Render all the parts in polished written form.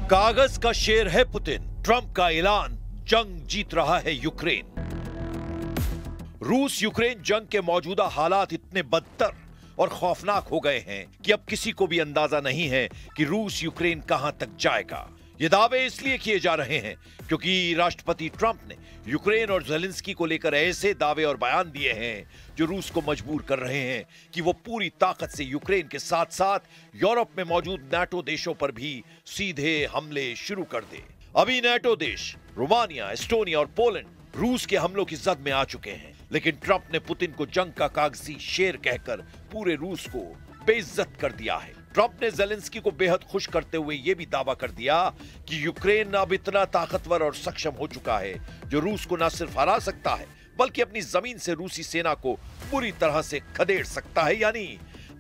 कागज का शेर है पुतिन। ट्रंप का ऐलान, जंग जीत रहा है यूक्रेन। रूस यूक्रेन जंग के मौजूदा हालात इतने बदतर और खौफनाक हो गए हैं कि अब किसी को भी अंदाजा नहीं है कि रूस यूक्रेन कहां तक जाएगा। ये दावे इसलिए किए जा रहे हैं क्योंकि राष्ट्रपति ट्रंप ने यूक्रेन और ज़ेलेंस्की को लेकर ऐसे दावे और बयान दिए हैं जो रूस को मजबूर कर रहे हैं कि वो पूरी ताकत से यूक्रेन के साथ साथ यूरोप में मौजूद नाटो देशों पर भी सीधे हमले शुरू कर दे। अभी नाटो देश रोमानिया, एस्टोनिया और पोलैंड रूस के हमलों की जद में आ चुके हैं, लेकिन ट्रंप ने पुतिन को जंग का कागजी शेर कहकर पूरे रूस को बेइज्जत कर दिया है। ट्रंप ने ज़ेलेंस्की को बेहद खुश करते हुए यह भी दावा कर दिया कि यूक्रेन अब इतना ताकतवर और सक्षम हो चुका है जो रूस को न सिर्फ हरा सकता है बल्कि अपनी जमीन से रूसी सेना को पूरी तरह से खदेड़ सकता है। यानी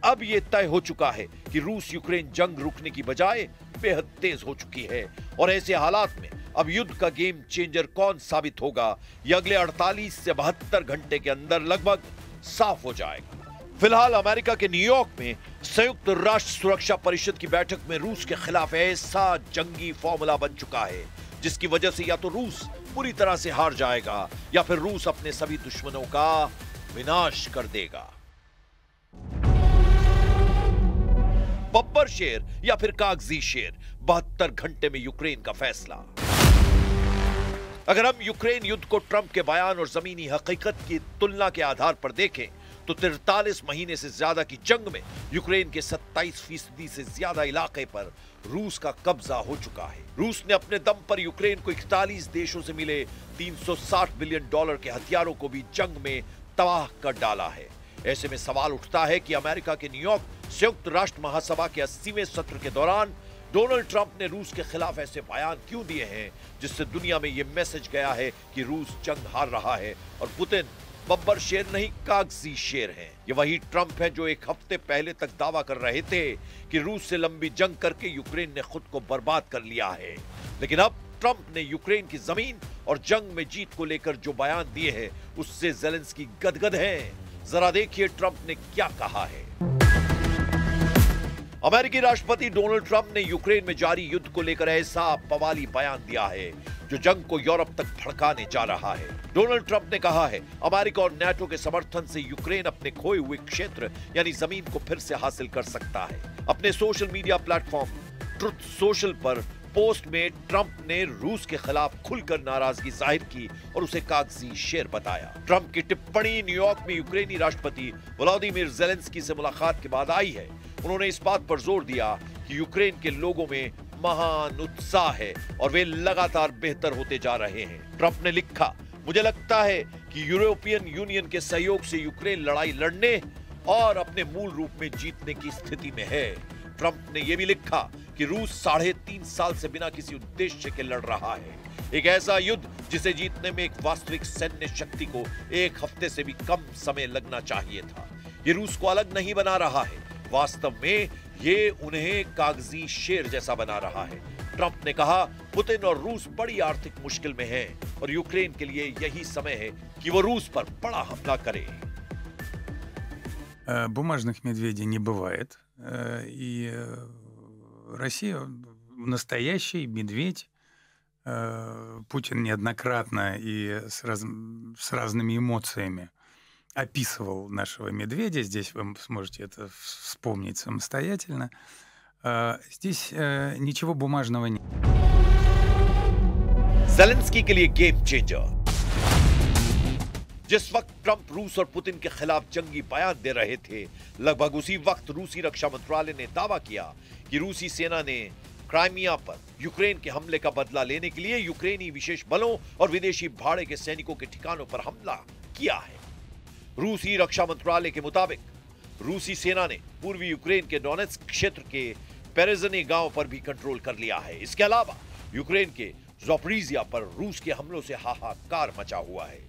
अब यह तय हो चुका है कि रूस यूक्रेन जंग रुकने की बजाय बेहद तेज हो चुकी है और ऐसे हालात में अब युद्ध का गेम चेंजर कौन साबित होगा यह अगले 48 से 72 घंटे के अंदर लगभग साफ हो जाएगा। फिलहाल अमेरिका के न्यूयॉर्क में संयुक्त राष्ट्र सुरक्षा परिषद की बैठक में रूस के खिलाफ ऐसा जंगी फॉर्मूला बन चुका है जिसकी वजह से या तो रूस पूरी तरह से हार जाएगा या फिर रूस अपने सभी दुश्मनों का विनाश कर देगा। बब्बर शेर या फिर कागजी शेर, 72 घंटे में यूक्रेन का फैसला। अगर हम यूक्रेन युद्ध को ट्रंप के बयान और जमीनी हकीकत की तुलना के आधार पर देखें तो 43 महीने से ज्यादा की जंग में यूक्रेन के 27% से ज्यादा इलाके पर रूस का कब्जा हो चुका है। रूस ने अपने दम पर यूक्रेन को 41 देशों से मिले $360 बिलियन के हथियारों को भी जंग में तबाह कर डाला है। ऐसे में सवाल उठता है कि अमेरिका के न्यूयॉर्क संयुक्त राष्ट्र महासभा के 80वें सत्र के दौरान डोनाल्ड ट्रंप ने रूस के खिलाफ ऐसे बयान क्यों दिए हैं जिससे दुनिया में यह मैसेज गया है कि रूस जंग हार रहा है और पुतिन बब्बर शेर नहीं कागजी शेर है। ये वही ट्रंप है जो एक हफ्ते पहले तक दावा कर रहे थे कि रूस से लंबी जंग करके यूक्रेन ने खुद को बर्बाद कर लिया है, लेकिन अब ट्रंप ने यूक्रेन की जमीन और जंग में जीत को लेकर जो बयान दिए हैं उससे ज़ेलेंस्की गदगद है। जरा देखिए ट्रंप ने क्या कहा है। अमेरिकी राष्ट्रपति डोनाल्ड ट्रंप ने यूक्रेन में जारी युद्ध को लेकर ऐसा बवाली बयान दिया है जो जंग को यूरोप तक भड़काने जा रहा है। डोनाल्ड ट्रंप ने कहा है अमेरिका और नाटो के समर्थन से यूक्रेन अपने खोए हुए क्षेत्र यानी जमीन को फिर से हासिल कर सकता है। अपने social media platform truth social पर पोस्ट में ट्रंप ने रूस के खिलाफ खुलकर नाराजगी जाहिर की और उसे कागजी शेर बताया। ट्रंप की टिप्पणी न्यूयॉर्क में यूक्रेनी राष्ट्रपति व्लादिमीर ज़ेलेंस्की से मुलाकात के बाद आई है। उन्होंने इस बात पर जोर दिया कि यूक्रेन के लोगों में महान उत्साह है और वे लगातार बेहतर होते जा रहे हैं। ट्रंप ने लिखा, मुझे लगता है कि यूरोपियन यूनियन के सहयोग से यूक्रेन लड़ाई लड़ने और अपने मूल रूप में जीतने की स्थिति में है। ट्रंप ने यह भी लिखा कि रूस 3.5 साल से बिना किसी उद्देश्य के लड़ रहा है, एक ऐसा युद्ध जिसे जीतने में एक वास्तविक सैन्य शक्ति को 1 हफ्ते से भी कम समय लगना चाहिए था। ये रूस को अलग नहीं बना रहा है, वास्तव में ये उन्हें कागजी शेर जैसा बना रहा है। ट्रंप ने कहा पुतिन और रूस बड़ी आर्थिक मुश्किल में हैं और यूक्रेन के लिए यही समय है कि वो रूस पर बड़ा हमला करे। Бумажных медведей не бывает. И Россия настоящий медведь. Путин неоднократно и с разными эмоциями описывал нашего медведя. Здесь вы сможете это вспомнить самостоятельно. Здесь ничего бумажного нет. ज़ेलेंस्की के लिए गेम चेंजर। जिस वक्त ट्रंप रूस और पुतिन के खिलाफ जंगी बयान दे रहे थे, लगभग उसी वक्त रूसी रक्षा मंत्रालय ने दावा किया कि रूसी सेना ने क्राइमिया पर यूक्रेन के हमले का बदला लेने के लिए यूक्रेनी विशेष बलों और विदेशी भाड़े के सैनिकों के ठिकानों पर हमला किया है। रूसी रक्षा मंत्रालय के मुताबिक रूसी सेना ने पूर्वी यूक्रेन के डोनेट्स्क क्षेत्र के पेरेजनी गांव पर भी कंट्रोल कर लिया है। इसके अलावा यूक्रेन के ज़ापोरिज़िया पर रूस के हमलों से हाहाकार मचा हुआ है।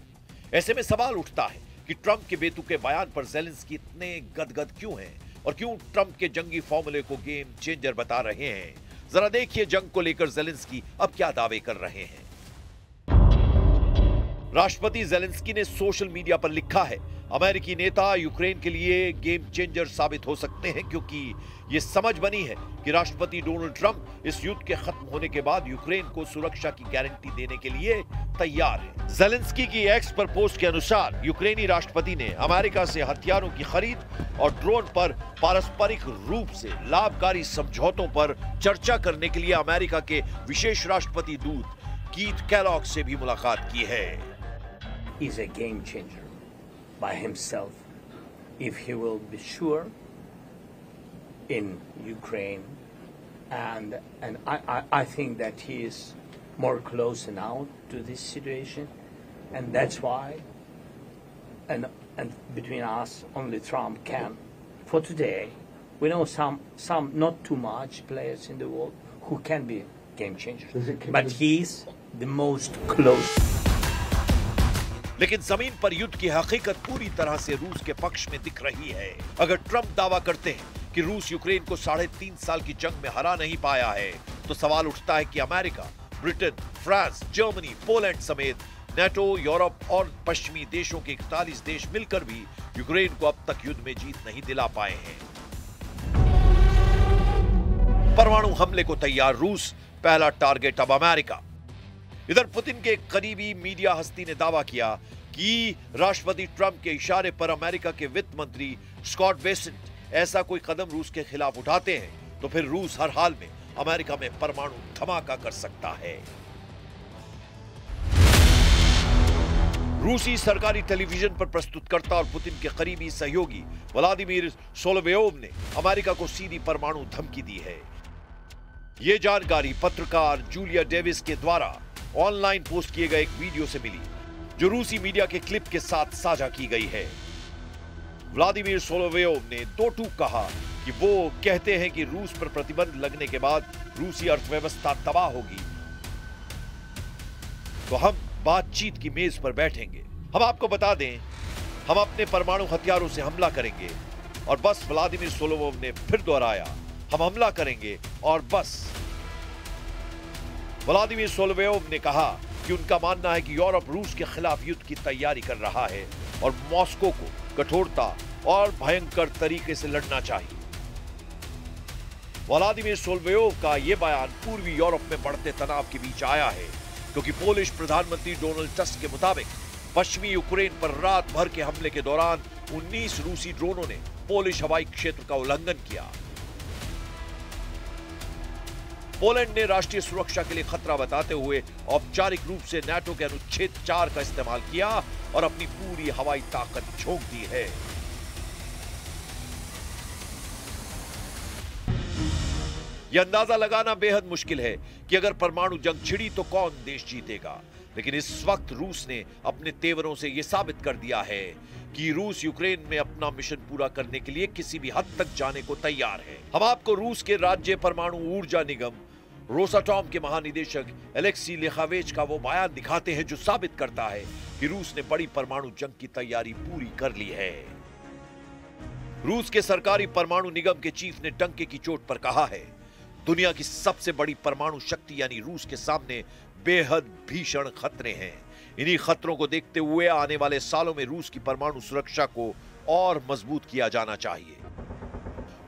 ऐसे में सवाल उठता है कि ट्रंप के बेतुके बयान पर ज़ेलेंस्की इतने गदगद क्यों हैं और क्यों ट्रंप के जंगी फॉर्मूले को गेम चेंजर बता रहे हैं। जरा देखिए जंग को लेकर ज़ेलेंस्की अब क्या दावे कर रहे हैं। राष्ट्रपति जेलेंस्की ने सोशल मीडिया पर लिखा है, अमेरिकी नेता यूक्रेन के लिए गेम चेंजर साबित हो सकते हैं क्योंकि ये समझ बनी है कि राष्ट्रपति डोनाल्ड ट्रंप इस युद्ध के खत्म होने के बाद यूक्रेन को सुरक्षा की गारंटी देने के लिए तैयार है। जेलेंस्की की एक्स पर पोस्ट के अनुसार यूक्रेनी राष्ट्रपति ने अमेरिका से हथियारों की खरीद और ड्रोन पर पारस्परिक रूप से लाभकारी समझौतों पर चर्चा करने के लिए अमेरिका के विशेष राष्ट्रपति दूत कीथ कैलॉग से भी मुलाकात की है। He's a game changer by himself if he will be sure in Ukraine, and I think that he is more close now to this situation, and that's why and between us only Trump can. For today, we know some not too much players in the world who can be game changers, but he's the most close. लेकिन जमीन पर युद्ध की हकीकत पूरी तरह से रूस के पक्ष में दिख रही है। अगर ट्रंप दावा करते हैं कि रूस यूक्रेन को 3.5 साल की जंग में हरा नहीं पाया है, तो सवाल उठता है कि America, Britain, France, Germany, Poland समेत नेटो, यूरोप और पश्चिमी देशों के 41 देश मिलकर भी यूक्रेन को अब तक युद्ध में जीत नहीं दिला पाए हैं। परमाणु हमले को तैयार रूस, पहला टारगेट अब अमेरिका। इधर पुतिन के करीबी मीडिया हस्ती ने दावा किया कि राष्ट्रपति ट्रंप के इशारे पर अमेरिका के वित्त मंत्री स्कॉट बेसेंट ऐसा कोई कदम रूस के खिलाफ उठाते हैं तो फिर रूस हर हाल में अमेरिका में परमाणु धमाका कर सकता है। रूसी सरकारी टेलीविजन पर प्रस्तुतकर्ता और पुतिन के करीबी सहयोगी व्लादिमीर सोलोवेयोव ने अमेरिका को सीधी परमाणु धमकी दी है। यह जानकारी पत्रकार जूलिया डेविस के द्वारा ऑनलाइन पोस्ट किए गए एक वीडियो से मिली, जो रूसी मीडिया के क्लिप के साथ साझा की गई है। व्लादिमीर सोलोवेयोव ने दो टूक कहा कि वो कहते हैं कि रूस पर प्रतिबंध लगने के बाद रूसी अर्थव्यवस्था तबाह होगी, तो हम बातचीत की मेज पर बैठेंगे। हम आपको बता दें, हम अपने परमाणु हथियारों से हमला करेंगे और बस। व्लादिमीर सोलोवेयोव ने फिर दोहराया, हम हमला करेंगे और बस। व्लादिमीर सोलोवेयोव ने कहा कि उनका मानना है कि यूरोप रूस के खिलाफ युद्ध की तैयारी कर रहा है और मॉस्को को कठोरता और भयंकर तरीके से लड़ना चाहिए। व्लादिमीर सोलोवेयोव का यह बयान पूर्वी यूरोप में बढ़ते तनाव के बीच आया है, क्योंकि पोलिश प्रधानमंत्री डोनाल्ड टस्क के मुताबिक पश्चिमी यूक्रेन पर रात भर के हमले के दौरान 19 रूसी ड्रोनों ने पोलिश हवाई क्षेत्र का उल्लंघन किया। पोलैंड ने राष्ट्रीय सुरक्षा के लिए खतरा बताते हुए औपचारिक रूप से नाटो के अनुच्छेद 4 का इस्तेमाल किया और अपनी पूरी हवाई ताकत झोंक दी है। यह अंदाजा लगाना बेहद मुश्किल है कि अगर परमाणु जंग छिड़ी तो कौन देश जीतेगा, लेकिन इस वक्त रूस ने अपने तेवरों से यह साबित कर दिया है कि रूस यूक्रेन में अपना मिशन पूरा करने के लिए किसी भी हद तक जाने को तैयार है। हम आपको रूस के राज्य परमाणु ऊर्जा निगम रोसाटॉम के महानिदेशक एलेक्सी लेखावेच का वो बयान दिखाते हैं, जो साबित करता है कि रूस ने बड़ी परमाणु जंग की तैयारी पूरी कर ली है। रूस के सरकारी परमाणु निगम के चीफ ने डंके की चोट पर कहा है, दुनिया की सबसे बड़ी परमाणु शक्ति यानी रूस के सामने बेहद भीषण खतरे हैं। इन्हीं खतरों को देखते हुए आने वाले सालों में रूस की परमाणु सुरक्षा को और मजबूत किया जाना चाहिए।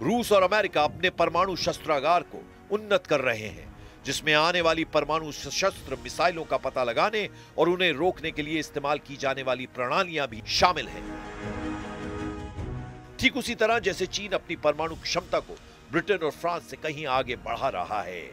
रूस और अमेरिका अपने परमाणु शस्त्रागार को उन्नत कर रहे हैं, जिसमें आने वाली परमाणु सशस्त्र मिसाइलों का पता लगाने और उन्हें रोकने के लिए इस्तेमाल की जाने वाली प्रणालियां भी शामिल हैं। ठीक उसी तरह जैसे चीन अपनी परमाणु क्षमता को ब्रिटेन और फ्रांस से कहीं आगे बढ़ा रहा है।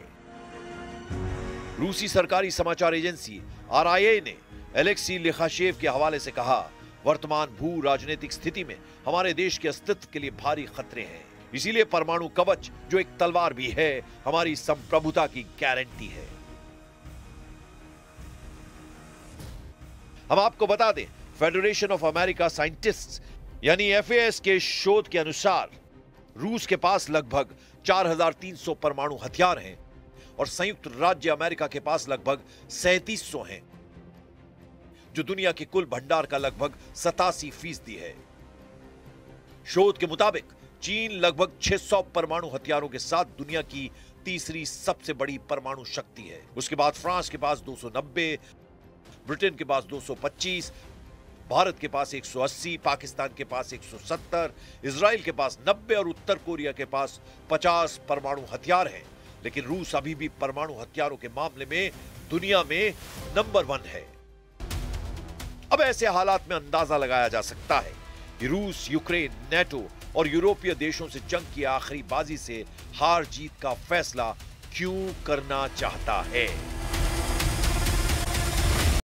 रूसी सरकारी समाचार एजेंसी RIA ने एलेक्सी लिखाशेव के हवाले से कहा, वर्तमान भू राजनीतिक स्थिति में हमारे देश के अस्तित्व के लिए भारी खतरे हैं, इसीलिए परमाणु कवच, जो एक तलवार भी है, हमारी संप्रभुता की गारंटी है। हम आपको बता दें, फेडरेशन ऑफ अमेरिका साइंटिस्ट्स यानी FAS के शोध के अनुसार रूस के पास लगभग 4300 परमाणु हथियार हैं और संयुक्त राज्य अमेरिका के पास लगभग 3700 हैं, जो दुनिया के कुल भंडार का लगभग 87% है। शोध के मुताबिक चीन लगभग 600 परमाणु हथियारों के साथ दुनिया की तीसरी सबसे बड़ी परमाणु शक्ति है। उसके बाद फ्रांस के पास 290, ब्रिटेन के पास 225, भारत के पास 180, पाकिस्तान के पास 170, इजराइल के पास 90 और उत्तर कोरिया के पास 50 परमाणु हथियार हैं। लेकिन रूस अभी भी परमाणु हथियारों के मामले में दुनिया में नंबर 1 है। अब ऐसे हालात में अंदाजा लगाया जा सकता है कि रूस यूक्रेन, नेटो और यूरोपीय देशों से जंग की आखिरी बाजी से हार जीत का फैसला क्यों करना चाहता है।